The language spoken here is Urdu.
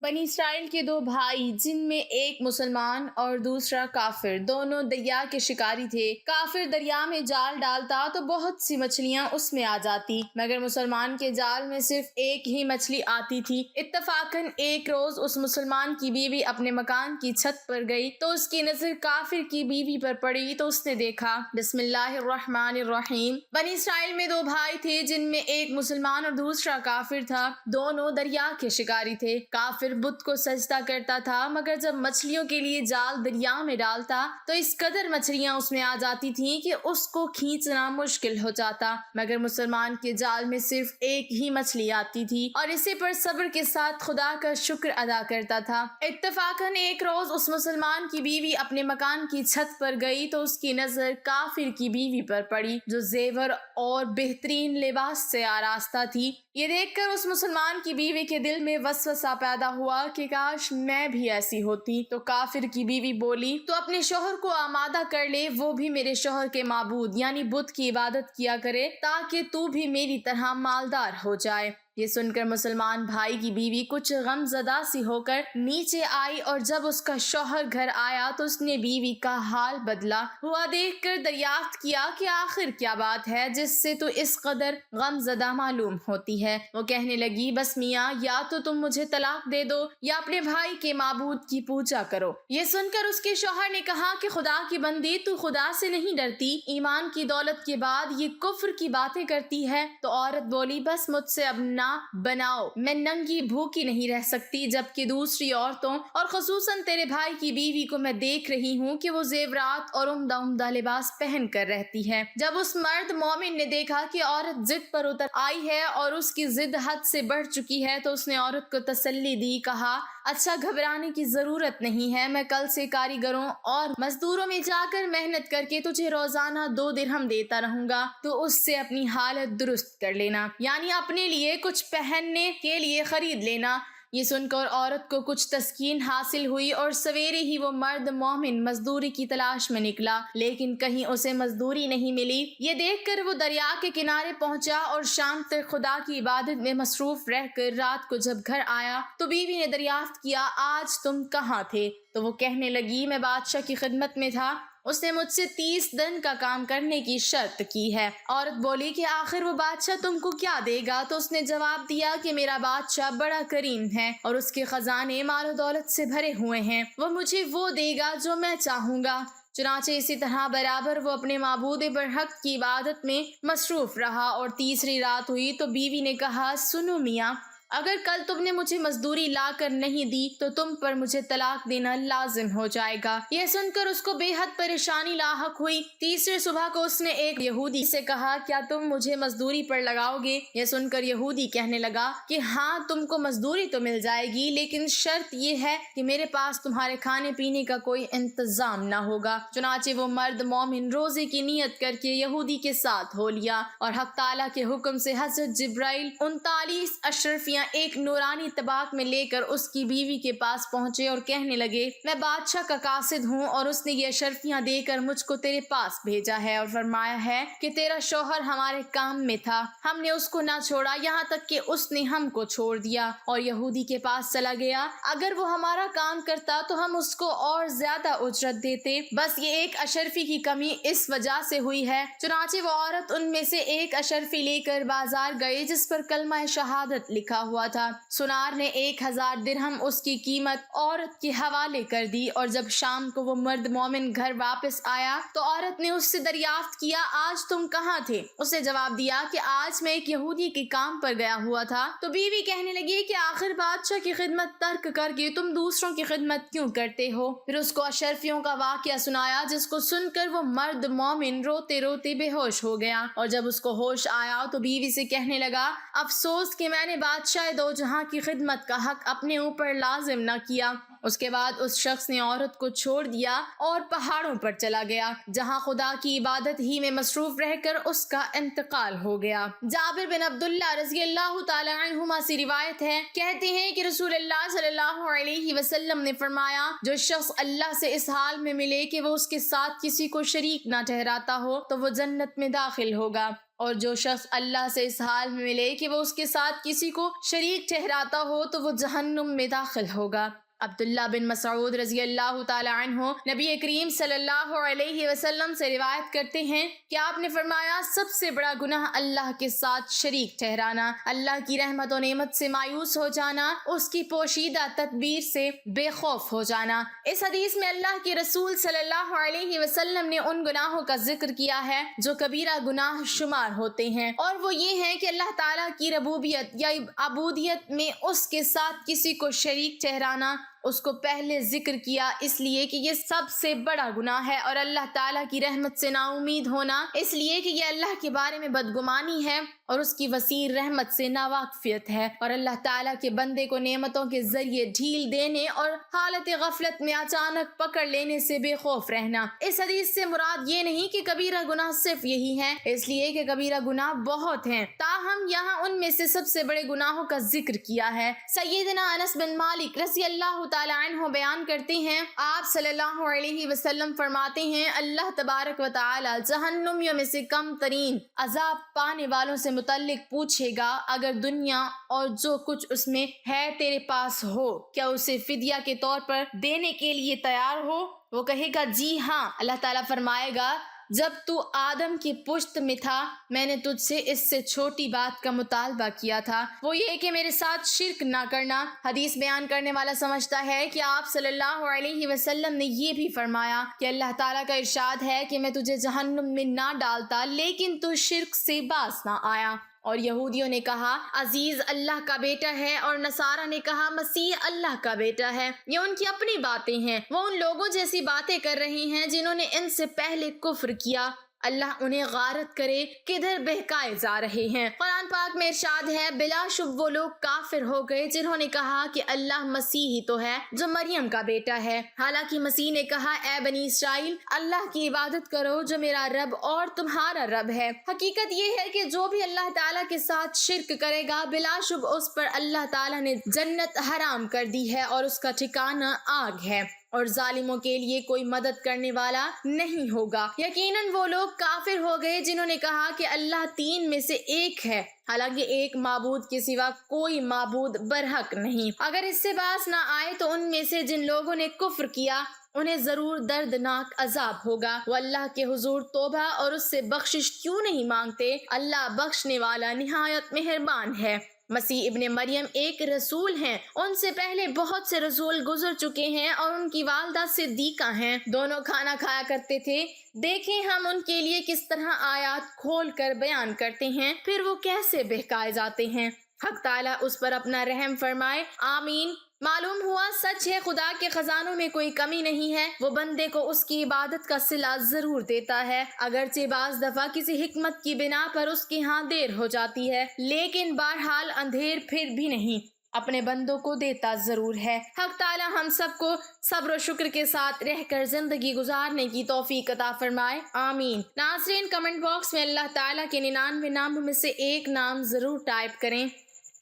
بنی اسرائیل کے دو بھائی جن میں ایک مسلمان اور دوسرا کافر دونوں دریا کے شکاری تھے۔ کافر دریا میں جال ڈالتا تو بہت سی مچھلیاں اس میں آ جاتی، مگر مسلمان کے جال میں صرف ایک ہی مچھلی آتی تھی۔ اتفاقاً ایک روز اس مسلمان کی بیوی اپنے مکان کی چھت پر گئی تو اس کی نظر کافر کی بیوی پر پڑی تو اس نے دیکھا۔ بسم اللہ الرحمن الرحیم۔ بنی اسرائیل میں دو بھائی تھے جن میں ایک مسلمان اور دوسرا کافر تھا۔ دونوں دریا کے شکاری تھے۔ کافر بت کو سجدہ کرتا تھا، مگر جب مچھلیوں کے لیے جال دریا میں ڈالتا تو اس قدر مچھلیاں اس میں آ جاتی تھیں کہ اس کو کھینچنا مشکل ہو جاتا، مگر مسلمان کے جال میں صرف ایک ہی مچھلی آتی تھی اور اسی پر صبر کے ساتھ خدا کا شکر ادا کرتا تھا۔ اتفاقاً ایک روز اس مسلمان کی بیوی اپنے مکان کی چھت پر گئی تو اس کی نظر کافر کی بیوی پر پڑی جو زیور اور بہترین لباس سے آراستہ تھی۔ یہ دیکھ کر اس مسلمان کی بیوی کے دل میں وسوسہ پیدا ہوا کہ کاش میں بھی ایسی ہوتی۔ تو کافر کی بیوی بولی، تو اپنے شوہر کو آمادہ کر لے، وہ بھی میرے شوہر کے معبود یعنی بت کی عبادت کیا کرے تاکہ تو بھی میری طرح مالدار ہو جائے۔ یہ سن کر مسلمان بھائی کی بیوی کچھ غم زدہ سی ہو کر نیچے آئی اور جب اس کا شوہر گھر آیا تو اس نے بیوی کا حال بدلا ہوا دیکھ کر دریافت کیا کہ آخر کیا بات ہے جس سے تو اس قدر غم زدہ معلوم ہوتی ہے۔ وہ کہنے لگی، بس میاں، یا تو تم مجھے طلاق دے دو یا اپنے بھائی کے معبود کی پوجا کرو۔ یہ سن کر اس کے شوہر نے کہا کہ خدا کی بندی، تو خدا سے نہیں ڈرتی؟ ایمان کی دولت کے بعد یہ کفر کی باتیں کرتی ہے۔ تو عورت بولی، بس مجھ سے اب نہ بناؤ، میں ننگی بھوکی نہیں رہ سکتی، جبکہ دوسری عورتوں اور خصوصاً تیرے بھائی کی بیوی کو میں دیکھ رہی ہوں کہ وہ زیورات اور عمدہ لباس پہن کر رہتی ہے۔ جب اس مرد مومن نے دیکھا کہ عورت ضد پر اتر آئی ہے اور اس کی ضد حد سے بڑھ چکی ہے تو اس نے عورت کو تسلی دی، کہا، اچھا، گھبرانے کی ضرورت نہیں ہے، میں کل سے کاریگروں اور مزدوروں میں جا کر محنت کر کے تجھے روزانہ 2 درہم دیتا رہوں گا، تو اس سے اپنی حالت درست کر لینا، یعنی اپنے لیے کچھ پہننے کے لیے خرید لینا۔ یہ سن کر عورت کو کچھ تسکین حاصل ہوئی اور سویرے ہی وہ مرد مومن مزدوری کی تلاش میں نکلا، لیکن کہیں اسے مزدوری نہیں ملی۔ یہ دیکھ کر وہ دریا کے کنارے پہنچا اور شام تک خدا کی عبادت میں مصروف رہ کر رات کو جب گھر آیا تو بیوی نے دریافت کیا، آج تم کہاں تھے؟ تو وہ کہنے لگی، میں بادشاہ کی خدمت میں تھا، اس نے مجھ سے 30 دن کا کام کرنے کی شرط کی ہے۔ عورت بولی کہ آخر وہ بادشاہ تم کو کیا دے گا؟ تو اس نے جواب دیا کہ میرا بادشاہ بڑا کریم ہے اور اس کے خزانے مال و دولت سے بھرے ہوئے ہیں، وہ مجھے وہ دے گا جو میں چاہوں گا۔ چنانچہ اسی طرح برابر وہ اپنے معبود برحق کی عبادت میں مصروف رہا اور تیسری رات ہوئی تو بیوی نے کہا، سنو میاں، اگر کل تم نے مجھے مزدوری لا کر نہیں دی تو تم پر مجھے طلاق دینا لازم ہو جائے گا۔ یہ سن کر اس کو بے حد پریشانی لاحق ہوئی۔ تیسرے صبح کو اس نے ایک یہودی سے کہا، کیا تم مجھے مزدوری پر لگاؤ گے؟ یہ سن کر یہودی کہنے لگا کہ ہاں، تم کو مزدوری تو مل جائے گی، لیکن شرط یہ ہے کہ میرے پاس تمہارے کھانے پینے کا کوئی انتظام نہ ہوگا۔ چنانچہ وہ مرد مومن روزے کی نیت کر کے یہودی کے ساتھ ہو لیا اور حق تعالیٰ کے حکم سے حضرت جبرائیل 39 اشرفیاں ایک نورانی طباق میں لے کر اس کی بیوی کے پاس پہنچے اور کہنے لگے، میں بادشاہ کا قاصد ہوں اور اس نے یہ اشرفیاں دے کر مجھ کو تیرے پاس بھیجا ہے اور فرمایا ہے کہ تیرا شوہر ہمارے کام میں تھا، ہم نے اس کو نہ چھوڑا یہاں تک کہ اس نے ہم کو چھوڑ دیا اور یہودی کے پاس چلا گیا، اگر وہ ہمارا کام کرتا تو ہم اس کو اور زیادہ اجرت دیتے، بس یہ ایک اشرفی کی کمی اس وجہ سے ہوئی ہے۔ چنانچہ وہ عورت ان میں سے ایک اشرفی لے کر بازار گئی جس پر کلمہ شہادت لکھا ہوا تھا۔ سنار نے 1000 درہم اس کی قیمت عورت کے حوالے کر دی اور جب شام کو وہ مرد مومن گھر واپس آیا تو عورت نے اس سے دریافت کیا، آج تم کہاں تھے؟ اس نے جواب دیا کہ آج میں ایک یہودی کے کام پر گیا ہوا تھا۔ تو بیوی کہنے لگی کہ آخر بادشاہ کی خدمت ترک کر کے تم دوسروں کی خدمت کیوں کرتے ہو؟ پھر اس کو اشرفیوں کا واقعہ سنایا جس کو سن کر وہ مرد مومن روتے روتے بے ہوش ہو گیا اور جب اس کو ہوش آیا تو بیوی سے کہنے لگا، افسوس کہ میں نے بادشاہ دو جہاں کی خدمت کا حق اپنے اوپر لازم نہ کیا۔ اس کے بعد اس شخص نے عورت کو چھوڑ دیا اور پہاڑوں پر چلا گیا جہاں خدا کی عبادت ہی میں مصروف رہ کر اس کا انتقال ہو گیا۔ جابر بن عبداللہ رضی اللہ تعالی عنہما سے روایت ہے، کہتے ہیں کہ رسول اللہ صلی اللہ علیہ وسلم نے فرمایا، جو شخص اللہ سے اس حال میں ملے کہ وہ اس کے ساتھ کسی کو شریک نہ ٹھہراتا ہو تو وہ جنت میں داخل ہوگا، اور جو شخص اللہ سے اس حال میں ملے کہ وہ اس کے ساتھ کسی کو شریک ٹھہراتا ہو تو وہ جہنم میں داخل ہوگا۔ عبداللہ بن مسعود رضی اللہ تعالی عنہ نبی کریم صلی اللہ علیہ وسلم سے روایت کرتے ہیں کہ آپ نے فرمایا، سب سے بڑا گناہ اللہ کے ساتھ شریک ٹھہرانا، اللہ کی رحمت و نعمت سے مایوس ہو جانا، اس کی پوشیدہ تدبیر سے بے خوف ہو جانا۔ اس حدیث میں اللہ کے رسول صلی اللہ علیہ وسلم نے ان گناہوں کا ذکر کیا ہے جو کبیرہ گناہ شمار ہوتے ہیں، اور وہ یہ ہیں کہ اللہ تعالیٰ کی ربوبیت یا عبودیت میں اس کے ساتھ کسی کو شریک ٹھہرانا۔ اس کو پہلے ذکر کیا اس لیے کہ یہ سب سے بڑا گناہ ہے، اور اللہ تعالیٰ کی رحمت سے نا امید ہونا اس لیے کہ یہ اللہ کے بارے میں بدگمانی ہے اور اس کی وسیع رحمت سے ناواقفیت ہے، اور اللہ تعالیٰ کے بندے کو نعمتوں کے ذریعے ڈھیل دینے اور حالت غفلت میں اچانک پکڑ لینے سے بے خوف رہنا۔ اس حدیث سے مراد یہ نہیں کہ کبیرہ گناہ صرف یہی ہے، اس لیے کہ کبیرہ گناہ بہت ہیں، تاہم یہاں ان میں سے سب سے بڑے گناہوں کا ذکر کیا ہے۔ سیدنا انس بن مالک رضی اللہ تعالی عنہ بیان کرتے ہیں، آپ صلی اللہ علیہ وسلم فرماتے ہیں، اللہ تبارک و تعالی جہنمیوں میں سے کم ترین عذاب پانے والوں سے متعلق پوچھے گا، اگر دنیا اور جو کچھ اس میں ہے تیرے پاس ہو، کیا اسے فدیہ کے طور پر دینے کے لیے تیار ہو؟ وہ کہے گا جی ہاں۔ اللہ تعالیٰ فرمائے گا، جب تو آدم کی پشت میں تھا میں نے تجھ سے اس سے چھوٹی بات کا مطالبہ کیا تھا، وہ یہ کہ میرے ساتھ شرک نہ کرنا۔ حدیث بیان کرنے والا سمجھتا ہے کہ آپ صلی اللہ علیہ وسلم نے یہ بھی فرمایا کہ اللہ تعالیٰ کا ارشاد ہے کہ میں تجھے جہنم میں نہ ڈالتا لیکن تو شرک سے باز نہ آیا۔ اور یہودیوں نے کہا عزیز اللہ کا بیٹا ہے، اور نصارہ نے کہا مسیح اللہ کا بیٹا ہے۔ یہ ان کی اپنی باتیں ہیں، وہ ان لوگوں جیسی باتیں کر رہے ہیں جنہوں نے ان سے پہلے کفر کیا۔ اللہ انہیں غارت کرے کدھر بہکائے جا رہے ہیں۔ قرآن پاک میں ارشاد ہے، بلا شبہ وہ لوگ کافر ہو گئے جنہوں نے کہا کہ اللہ مسیح ہی تو ہے جو مریم کا بیٹا ہے، حالانکہ مسیح نے کہا اے بنی اسرائیل اللہ کی عبادت کرو جو میرا رب اور تمہارا رب ہے۔ حقیقت یہ ہے کہ جو بھی اللہ تعالیٰ کے ساتھ شرک کرے گا بلا شبہ اس پر اللہ تعالیٰ نے جنت حرام کر دی ہے اور اس کا ٹھکانہ آگ ہے، اور ظالموں کے لیے کوئی مدد کرنے والا نہیں ہوگا۔ یقیناً وہ لوگ کافر ہو گئے جنہوں نے کہا کہ اللہ تین میں سے ایک ہے، حالانکہ ایک معبود کے سوا کوئی معبود برحق نہیں۔ اگر اس سے باز نہ آئے تو ان میں سے جن لوگوں نے کفر کیا انہیں ضرور دردناک عذاب ہوگا۔ وہ اللہ کے حضور توبہ اور اس سے بخشش کیوں نہیں مانگتے؟ اللہ بخشنے والا نہایت مہربان ہے۔ مسیح ابن مریم ایک رسول ہیں، ان سے پہلے بہت سے رسول گزر چکے ہیں، اور ان کی والدہ صدیقہ ہیں، دونوں کھانا کھایا کرتے تھے۔ دیکھیں ہم ان کے لیے کس طرح آیات کھول کر بیان کرتے ہیں، پھر وہ کیسے بہکائے جاتے ہیں۔ حق تعالیٰ اس پر اپنا رحم فرمائے، آمین۔ معلوم ہوا سچ ہے خدا کے خزانوں میں کوئی کمی نہیں ہے، وہ بندے کو اس کی عبادت کا صلہ ضرور دیتا ہے، اگرچہ بعض دفعہ کسی حکمت کی بنا پر اس کے ہاں دیر ہو جاتی ہے، لیکن بہرحال اندھیر پھر بھی نہیں، اپنے بندوں کو دیتا ضرور ہے۔ حق تعالی ہم سب کو صبر و شکر کے ساتھ رہ کر زندگی گزارنے کی توفیق عطا فرمائے، آمین۔ ناظرین کمنٹ باکس میں اللہ تعالیٰ کے 99 ناموں میں سے ایک نام ضرور ٹائپ کریں۔